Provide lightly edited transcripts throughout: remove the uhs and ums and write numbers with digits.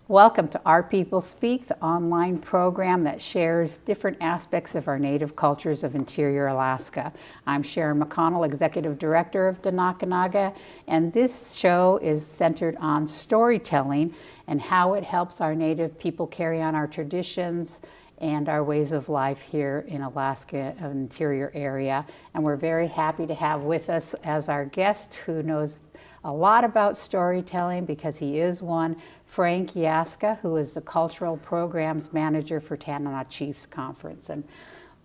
Welcome to Our People Speak, the online program that shares different aspects of our native cultures of interior Alaska. I'm Sharon McConnell, Executive Director of Denakkanaaga, and this show is centered on storytelling and how it helps our native people carry on our traditions and our ways of life here in Alaska, an interior area. And we're very happy to have with us as our guest who knows a lot about storytelling because he is one, Frank Yaska, who is the Cultural Programs Manager for Tanana Chiefs Conference. And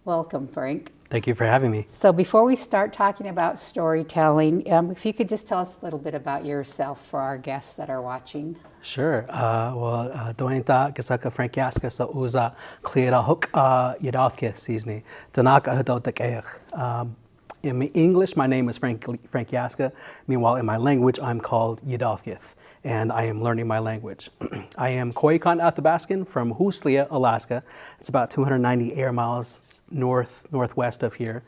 welcome, Frank. Thank you for having me. So before we start talking about storytelling, if you could just tell us a little bit about yourself for our guests that are watching. Sure. Doyon Frank Yaska sa uza clear hook yadafke seasoning. In English, my name is Frank Yaska. Meanwhile, in my language, I'm called Yidalkith, and I am learning my language. I am Koyukon Athabaskan from Huslia, Alaska. It's about 290 air miles northwest of here,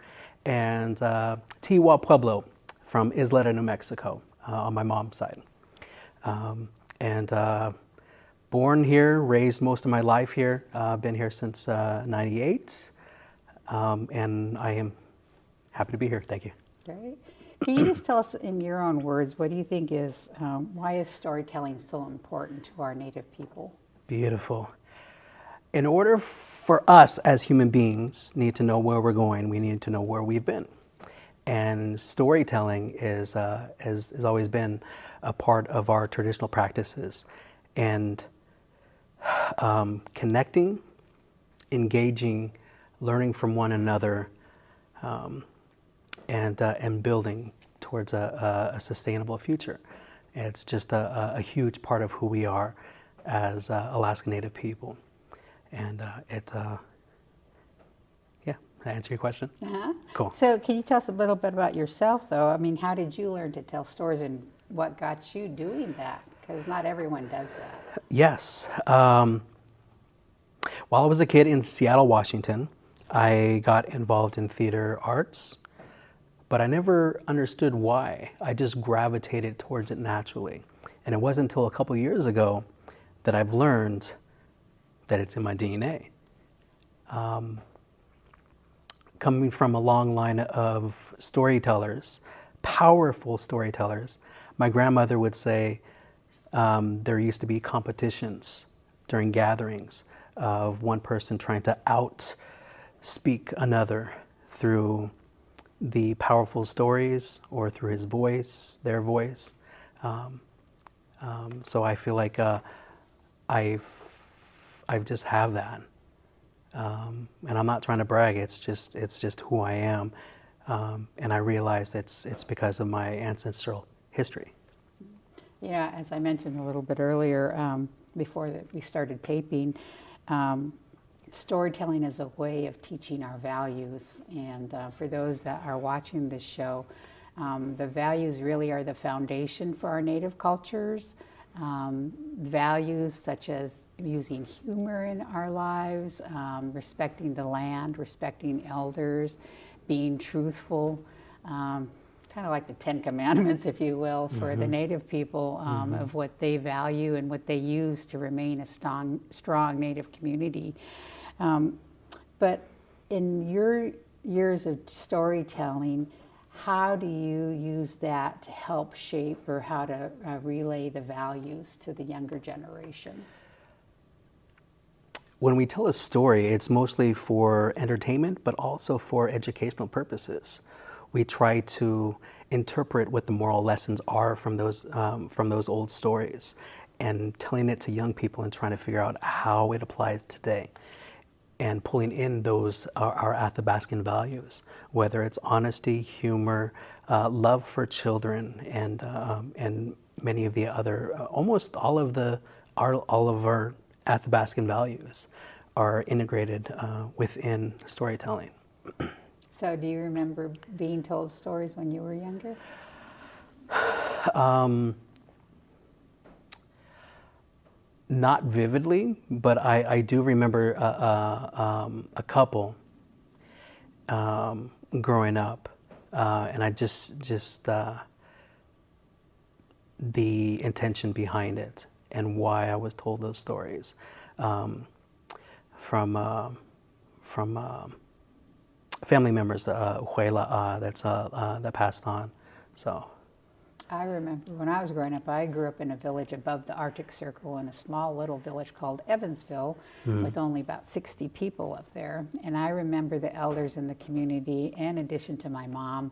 and Tiwa Pueblo from Isleta, New Mexico, on my mom's side. Born here, raised most of my life here. Been here since '98, and I am happy to be here. Thank you. Great. Can you just tell us in your own words, what do you think is, why is storytelling so important to our native people? Beautiful. In order for us as human beings need to know where we're going, we need to know where we've been. And storytelling has always been a part of our traditional practices. And connecting, engaging, learning from one another, and building towards a sustainable future. It's just a huge part of who we are as Alaska Native people. And yeah, did I answer your question? Uh-huh. Cool. So can you tell us a little bit about yourself, though? I mean, how did you learn to tell stories and what got you doing that? Because not everyone does that. Yes. While I was a kid in Seattle, Washington, I got involved in theater arts, but I never understood why. I just gravitated towards it naturally. And it wasn't until a couple years ago that I've learned that it's in my DNA. Coming from a long line of storytellers, powerful storytellers, my grandmother would say there used to be competitions during gatherings of one person trying to outspeak another through the powerful stories or through his voice, their voice. So I feel like I've just have that, and I'm not trying to brag. It's just who I am, and I realize it's because of my ancestral history. Yeah, as I mentioned a little bit earlier, before we started taping, storytelling is a way of teaching our values. And for those that are watching this show, the values really are the foundation for our native cultures. Values such as using humor in our lives, respecting the land, respecting elders, being truthful, kind of like the 10 Commandments, if you will, for the native people, of what they value and what they use to remain a strong native community. But in your years of storytelling, how do you use that to help shape or how to relay the values to the younger generation? When we tell a story, it's mostly for entertainment, but also for educational purposes. We try to interpret what the moral lessons are from those old stories and telling it to young people and trying to figure out how it applies today. And pulling in those our Athabaskan values, whether it's honesty, humor, love for children, and many of the other, almost all of our Athabaskan values are integrated within storytelling. So, do you remember being told stories when you were younger? Not vividly, but I do remember a couple growing up, and I just the intention behind it and why I was told those stories from family members that passed on. So I remember when I was growing up, I grew up in a village above the Arctic Circle in a small little village called Evansville with only about 60 people up there. And I remember the elders in the community, in addition to my mom.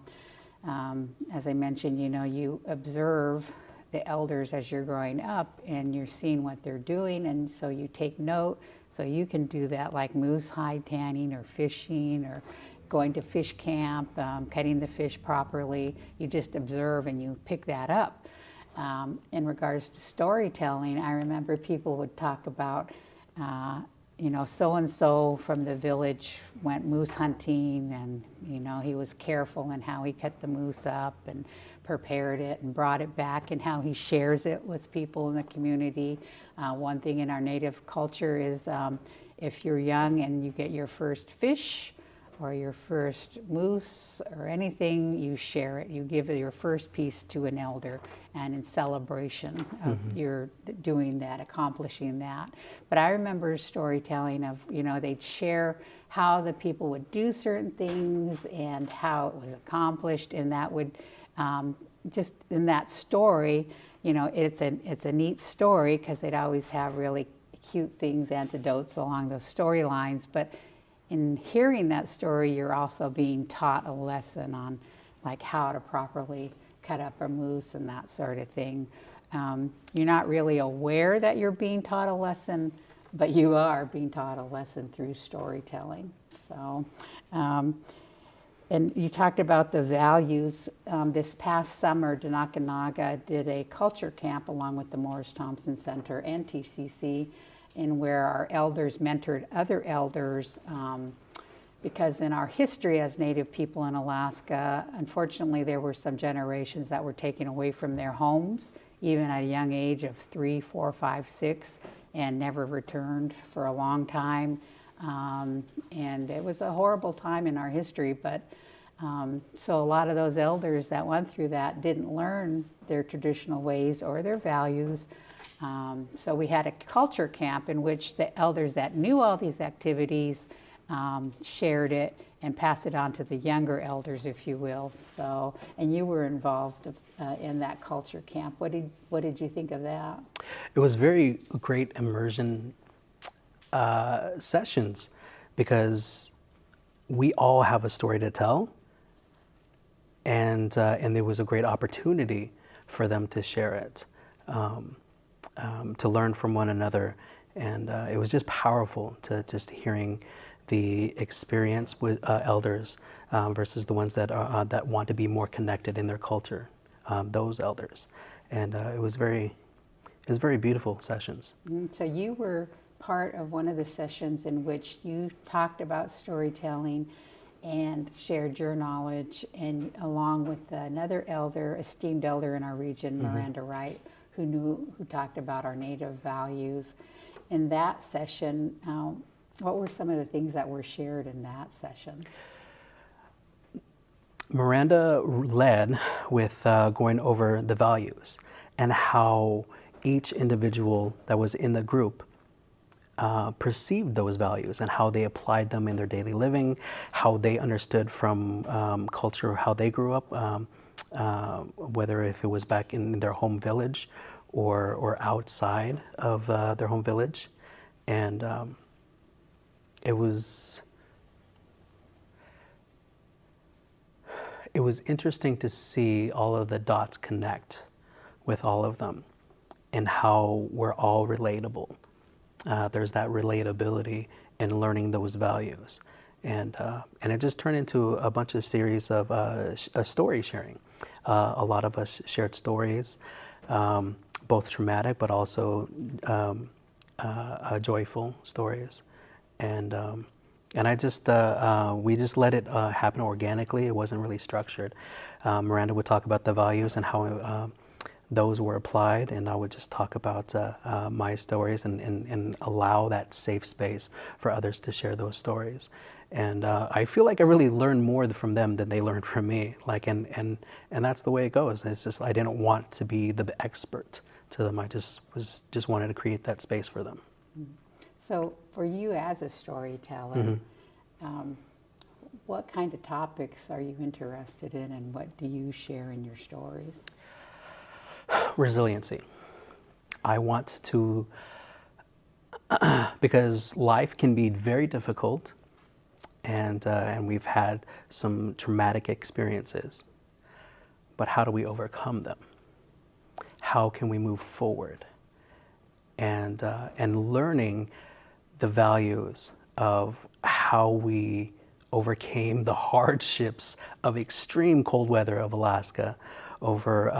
As I mentioned, you know, you observe the elders as you're growing up and you're seeing what they're doing, and so you take note. So you can do that like moose hide tanning or fishing or going to fish camp, cutting the fish properly. You just observe and you pick that up. In regards to storytelling, I remember people would talk about, you know, so-and-so from the village went moose hunting, and, you know, he was careful in how he cut the moose up and prepared it and brought it back, and how he shares it with people in the community. One thing in our native culture is if you're young and you get your first fish or your first moose or anything, you share it. You give your first piece to an elder, and in celebration of your doing that, accomplishing that. But I remember storytelling of, you know, they'd share how the people would do certain things and how it was accomplished, and that would just in that story, you know, it's a neat story because they'd always have really cute things, anecdotes along those storylines. But in hearing that story, you're also being taught a lesson on like how to properly cut up a moose and that sort of thing. You're not really aware that you're being taught a lesson, but you are being taught a lesson through storytelling. So, and you talked about the values. This past summer, Denakkanaaga did a culture camp along with the Morris Thompson Center and TCC, in where our elders mentored other elders, because in our history as Native people in Alaska, unfortunately, there were some generations that were taken away from their homes, even at a young age of 3, 4, 5, 6, and never returned for a long time. And it was a horrible time in our history, but so a lot of those elders that went through that didn't learn their traditional ways or their values. So we had a culture camp in which the elders that knew all these activities shared it and passed it on to the younger elders, if you will. So, and you were involved in that culture camp. What did you think of that? it was very great immersion sessions, because we all have a story to tell, and there was a great opportunity for them to share it, to learn from one another, and it was just powerful to just hearing the experience with elders versus the ones that want to be more connected in their culture, those elders, and it was very beautiful sessions. So you were part of one of the sessions in which you talked about storytelling and shared your knowledge, and along with another elder, esteemed elder in our region, Miranda Wright, who talked about our Native values. In that session, what were some of the things that were shared in that session? Miranda led with going over the values and how each individual that was in the group perceived those values and how they applied them in their daily living, how they understood from culture, how they grew up, whether if it was back in their home village or outside of their home village. And it was interesting to see all of the dots connect with all of them and how we're all relatable. There's that relatability in learning those values, and it just turned into a bunch of series of story sharing. A lot of us shared stories, both traumatic but also joyful stories, and I just we just let it happen organically. It wasn't really structured. Miranda would talk about the values and how those were applied, and I would just talk about my stories and allow that safe space for others to share those stories. And I feel like I really learned more from them than they learned from me. Like, and that's the way it goes. It's just I didn't want to be the expert, to them. I just wanted to create that space for them. So for you as a storyteller, what kind of topics are you interested in, and what do you share in your stories? Resiliency. I want to, because life can be very difficult, and we've had some traumatic experiences, but how do we overcome them? How can we move forward? And learning the values of how we overcame the hardships of extreme cold weather of Alaska, over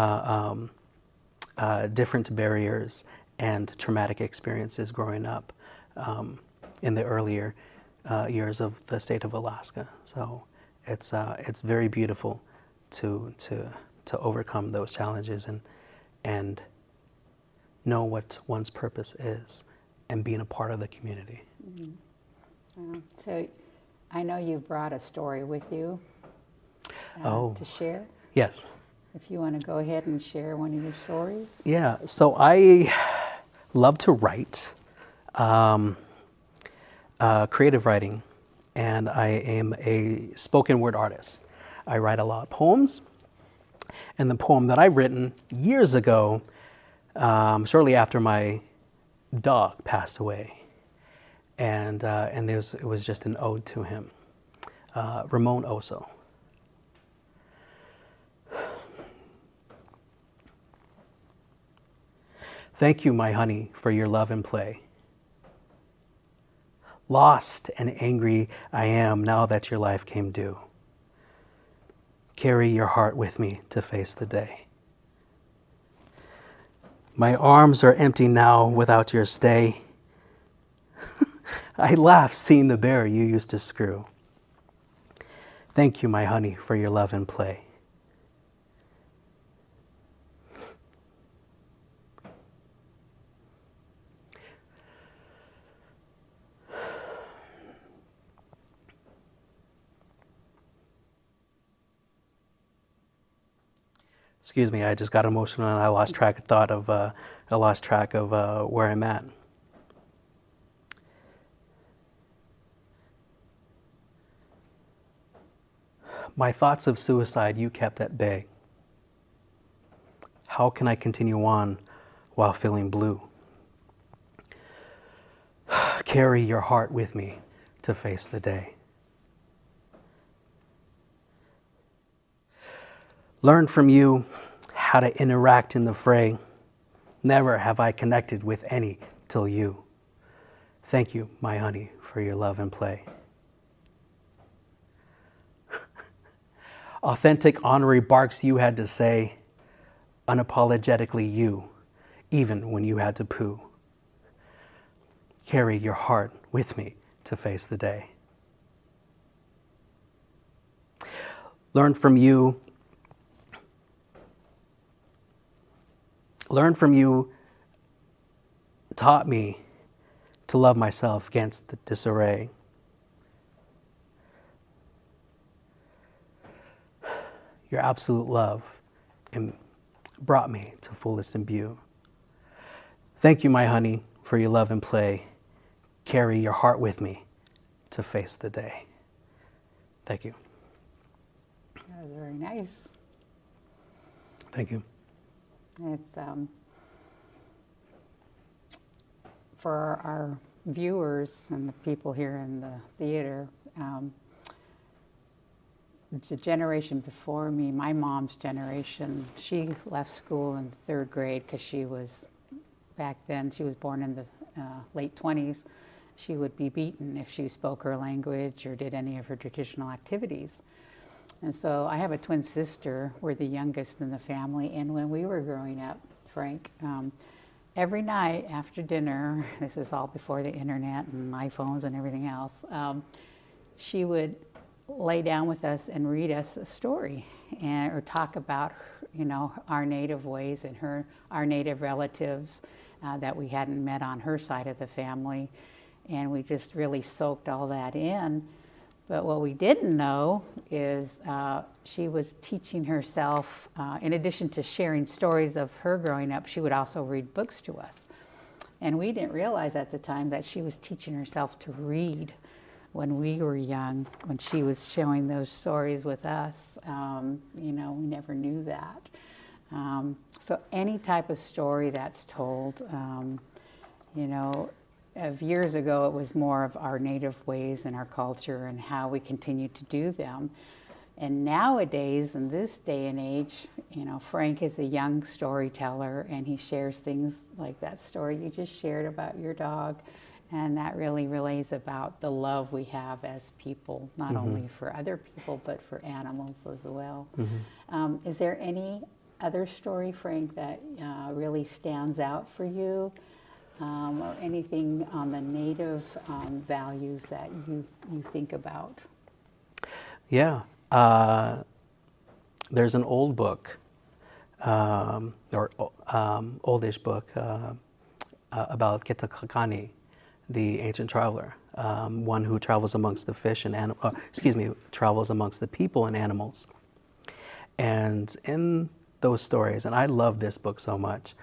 different barriers and traumatic experiences growing up in the earlier years of the state of Alaska. So it's very beautiful to overcome those challenges and know what one's purpose is and being a part of the community. So I know you've brought a story with you to share. Yes. If you want to go ahead and share one of your stories. Yeah, so I love to write, creative writing, and I am a spoken word artist. I write a lot of poems, and the poem that I've written years ago, shortly after my dog passed away, and it was just an ode to him, Ramon Oso. Thank you, my honey, for your love and play. Lost and angry I am now that your life came due. Carry your heart with me to face the day. My arms are empty now without your stay. I laugh seeing the bear you used to screw. Thank you, my honey, for your love and play. Excuse me, I just got emotional and I lost track of thought of where I'm at. My thoughts of suicide you kept at bay. How can I continue on while feeling blue? Carry your heart with me to face the day. Learn from you how to interact in the fray. Never have I connected with any till you. Thank you, my honey, for your love and play. Authentic honorary barks you had to say, unapologetically you, even when you had to poo. Carry your heart with me to face the day. Learn from you taught me to love myself against the disarray. Your absolute love brought me to fullest imbue. Thank you, my honey, for your love and play. Carry your heart with me to face the day. Thank you. That was very nice. Thank you. It's for our viewers and the people here in the theater, the generation before me, my mom's generation, she left school in the 3rd grade because she was, back then, she was born in the late 20s. She would be beaten if she spoke her language or did any of her traditional activities. And so I have a twin sister. We're the youngest in the family. And when we were growing up, Frank, every night after dinner, this is all before the internet and iPhones and everything else, she would lay down with us and read us a story or talk about, our native ways and our native relatives that we hadn't met on her side of the family. And we just really soaked all that in. But what we didn't know is she was teaching herself, in addition to sharing stories of her growing up, she would also read books to us. And we didn't realize at the time that she was teaching herself to read when we were young, when she was sharing those stories with us. We never knew that. So any type of story that's told, of years ago, it was more of our native ways and our culture and how we continue to do them. And nowadays, in this day and age, Frank is a young storyteller, and he shares things like that story you just shared about your dog. And that really relays about the love we have as people, not only for other people, but for animals as well. Is there any other story, Frank, that really stands out for you? Or anything on the native values that you think about? Yeah. There's an old book, oldish book, about Denakkanaaga, the ancient traveler, one who travels amongst the fish and travels amongst the people and animals. And in those stories, and I love this book so much,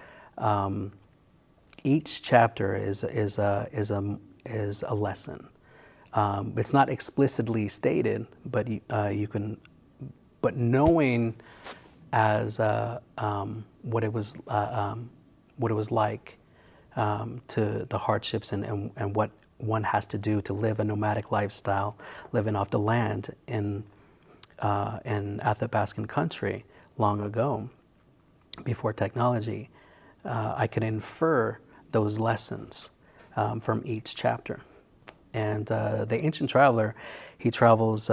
each chapter is a lesson. It's not explicitly stated, but but knowing as what it was like to the hardships and what one has to do to live a nomadic lifestyle, living off the land in Athabascan country long ago, before technology. I can infer those lessons from each chapter. And the ancient traveler, he travels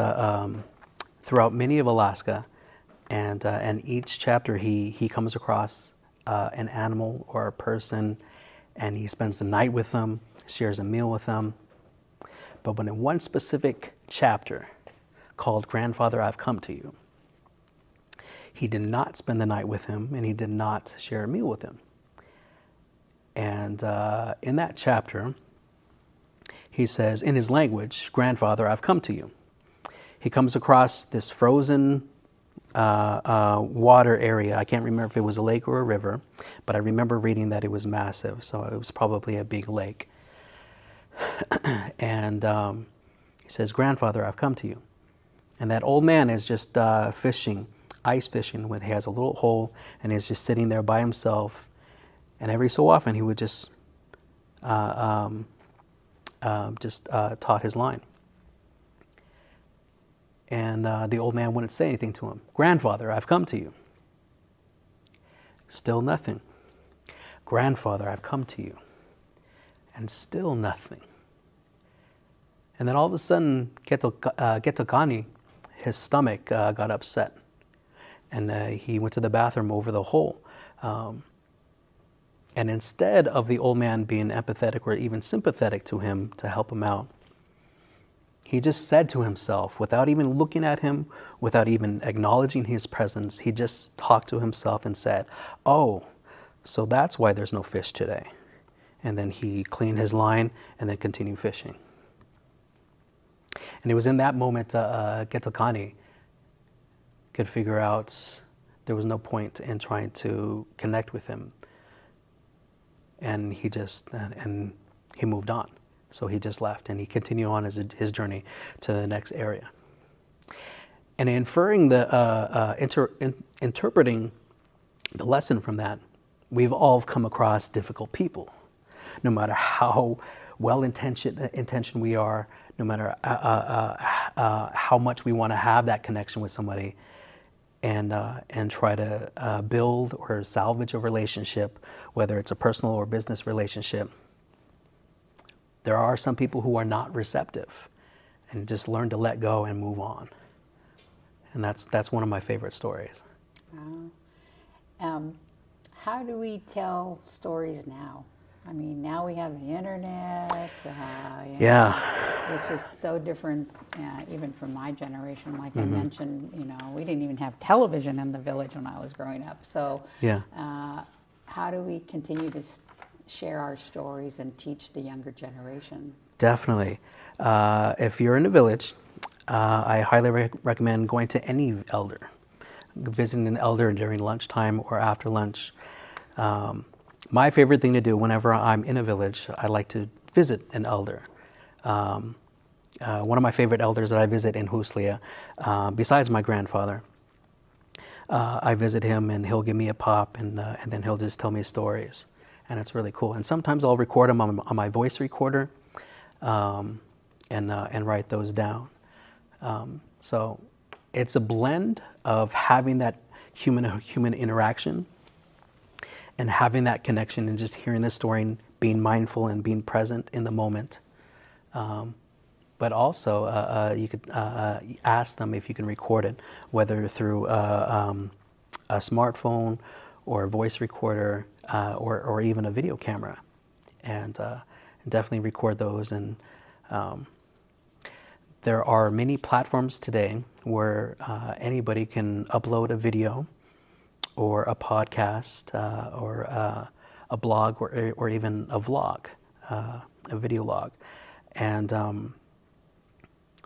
throughout many of Alaska, and each chapter he comes across an animal or a person, and he spends the night with them, shares a meal with them. But when in one specific chapter called Grandfather, I've Come to You, he did not spend the night with him, and he did not share a meal with him. And in that chapter, he says, in his language, Grandfather, I've come to you. He comes across this frozen water area. I can't remember if it was a lake or a river, but I remember reading that it was massive, so it was probably a big lake. And he says, Grandfather, I've come to you. And that old man is just fishing, ice fishing. He has a little hole, and he's just sitting there by himself. And every so often, he would just taut his line. And the old man wouldn't say anything to him. Grandfather, I've come to you. Still nothing. Grandfather, I've come to you. And still nothing. And then all of a sudden, Denakkanaaga, his stomach got upset. And he went to the bathroom over the hole. And instead of the old man being empathetic or even sympathetic to him to help him out, he just said to himself, without even looking at him, without even acknowledging his presence, he just talked to himself and said, oh, so that's why there's no fish today. And then he cleaned his line and then continued fishing. And it was in that moment Denakkanaaga could figure out there was no point in trying to connect with him. And he moved on. So he just left, and he continued on his journey to the next area. And inferring interpreting the lesson from that, we've all come across difficult people. No matter how well-intentioned we are, no matter how much we want to have that connection with somebody, and try to build or salvage a relationship, whether it's a personal or business relationship, there are some people who are not receptive, and just learn to let go and move on. And that's one of my favorite stories. How do we tell stories now? I mean, now we have the internet, which is so different, even from my generation. Like I mentioned, we didn't even have television in the village when I was growing up. So, how do we continue to share our stories and teach the younger generation? Definitely. If you're in a village, I highly recommend going to any elder, visiting an elder during lunchtime or after lunch. My favorite thing to do whenever I'm in a village, I like to visit an elder. One of my favorite elders that I visit in Huslia, besides my grandfather, I visit him and he'll give me a pop and then he'll just tell me stories. And it's really cool. And sometimes I'll record them on my voice recorder and write those down. So it's a blend of having that human interaction and having that connection and just hearing the story and being mindful and being present in the moment. But also, you could ask them if you can record it, whether through a smartphone or a voice recorder or even a video camera, and definitely record those. And there are many platforms today where anybody can upload a video or a podcast or a blog or even a vlog, a video log. And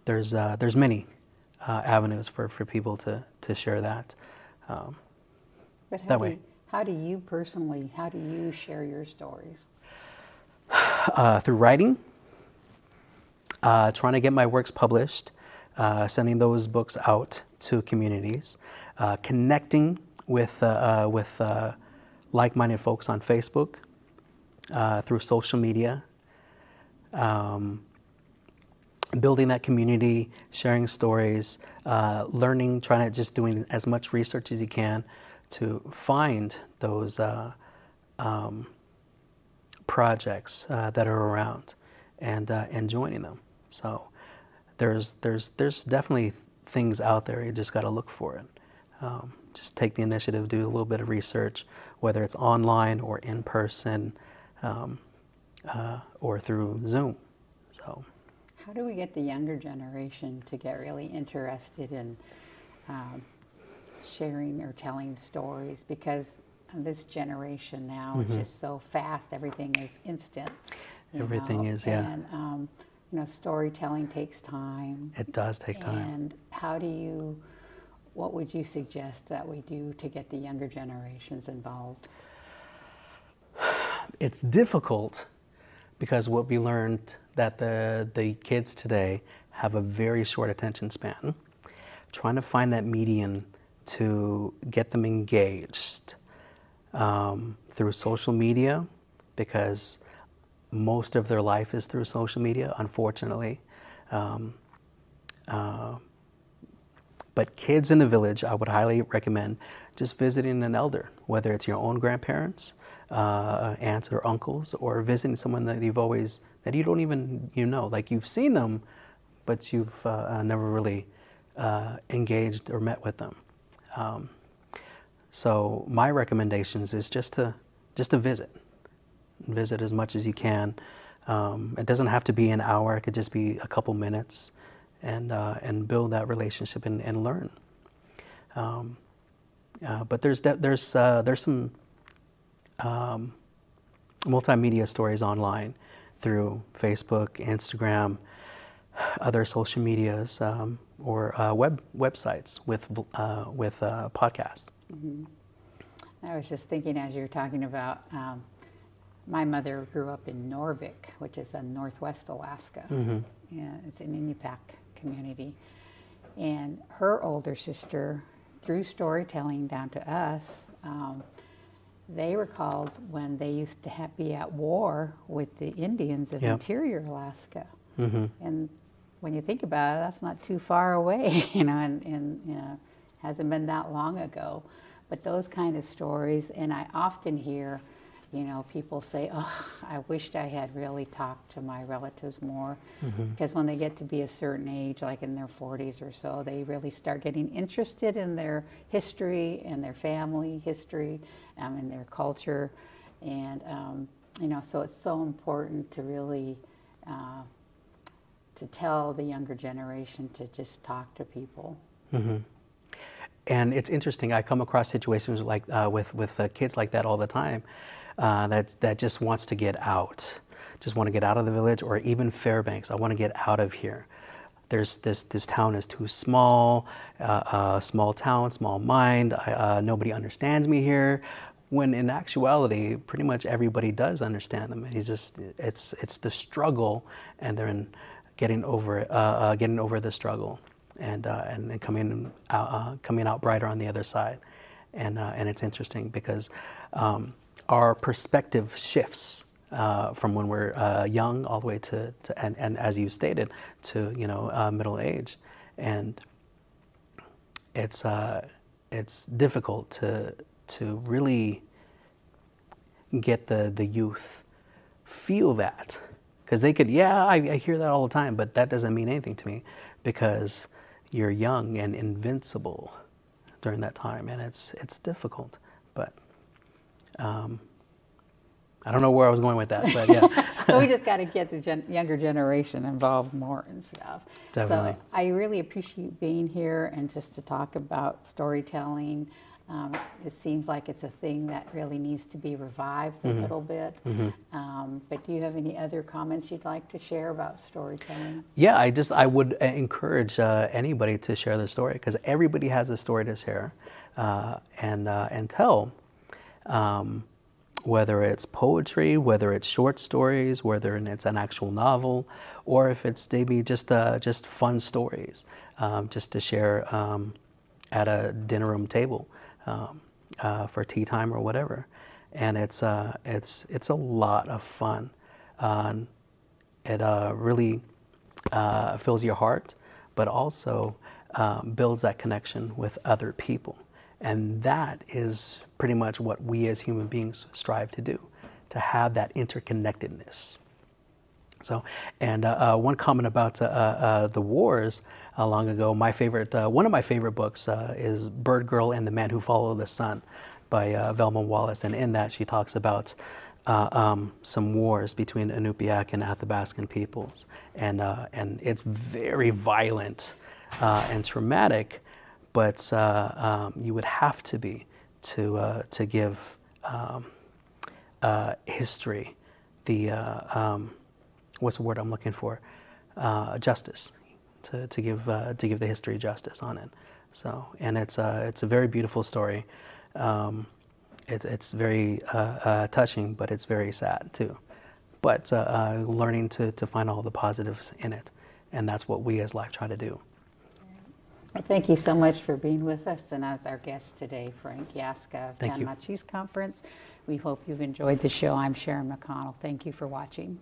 there's many avenues for people to share that. But how do you personally, how do you share your stories? Through writing, trying to get my works published, sending those books out to communities, connecting with like-minded folks on Facebook, through social media, building that community, sharing stories, learning, trying to just doing as much research as you can to find those projects that are around and joining them. So there's definitely things out there. You just got to look for it. Just take the initiative, do a little bit of research, whether it's online or in person or through Zoom. So. How do we get the younger generation to get really interested in sharing or telling stories? Because this generation now is just so fast. Everything is instant. Everything is, yeah. And storytelling takes time. It does take time. And what would you suggest that we do to get the younger generations involved? It's difficult because what we learned that the kids today have a very short attention span. Trying to find that median to get them engaged through social media, because most of their life is through social media, unfortunately. But kids in the village, I would highly recommend just visiting an elder, whether it's your own grandparents, aunts or uncles, or visiting someone that you don't even know. Like, you've seen them, but you've never really engaged or met with them. So my recommendations is just to visit as much as you can. It doesn't have to be an hour. It could just be a couple minutes, and build that relationship and learn. But there's some multimedia stories online through Facebook, Instagram, other social medias, or websites with podcasts. Mm-hmm. I was just thinking, as you were talking about, my mother grew up in Norvik, which is in northwest Alaska. Mm-hmm. Yeah, it's an Inupiaq community. And her older sister, through storytelling down to us, they recalled when they used to be at war with the Indians of interior Alaska. Mm-hmm. And when you think about it, that's not too far away, and hasn't been that long ago. But those kind of stories, and I often hear, people say, "Oh, I wished I had really talked to my relatives more," because when they get to be a certain age, like in their 40s or so, they really start getting interested in their history and their family history, and their culture, and so it's so important to really to tell the younger generation to just talk to people. Mm-hmm. And it's interesting. I come across situations like with kids like that all the time. That just wants to get out, just want to get out of the village, or even Fairbanks. I want to get out of here. there's this town is too small, small town, small mind, nobody understands me here. When in actuality, pretty much everybody does understand them. He's just, it's the struggle, and they're in getting over the struggle, and coming out brighter on the other side. And it's interesting because our perspective shifts from when we're young all the way to and as you stated, to middle age, and it's difficult to really get the youth feel that, because they could, I hear that all the time, but that doesn't mean anything to me, because you're young and invincible during that time, and it's difficult. But I don't know where I was going with that, but yeah. So we just got to get the younger generation involved more and stuff. Definitely. So I really appreciate being here and just to talk about storytelling. It seems like it's a thing that really needs to be revived a little bit. But do you have any other comments you'd like to share about storytelling? Yeah, I would encourage anybody to share their story, because everybody has a story to share and tell. Whether it's poetry, whether it's short stories, whether it's an actual novel, or if it's maybe just fun stories, just to share at a dinner room table for tea time or whatever. And it's a lot of fun. It really fills your heart, but also builds that connection with other people. And that is pretty much what we as human beings strive to do, to have that interconnectedness. So, and one comment about the wars long ago, one of my favorite books is Bird Girl and the Man Who Followed the Sun by Velma Wallace. And in that she talks about some wars between Inupiaq and Athabascan peoples. And it's very violent and traumatic, but you would have to be to give history the what's the word I'm looking for, justice, to give the history justice on it. So, and it's a very beautiful story. It's very touching, but it's very sad too. But learning to find all the positives in it, and that's what we as Life try to do. Well, thank you so much for being with us, and as our guest today, Frank Yaska of Thank you. Tanamachi's Conference. We hope you've enjoyed the show. I'm Sharon McConnell. Thank you for watching.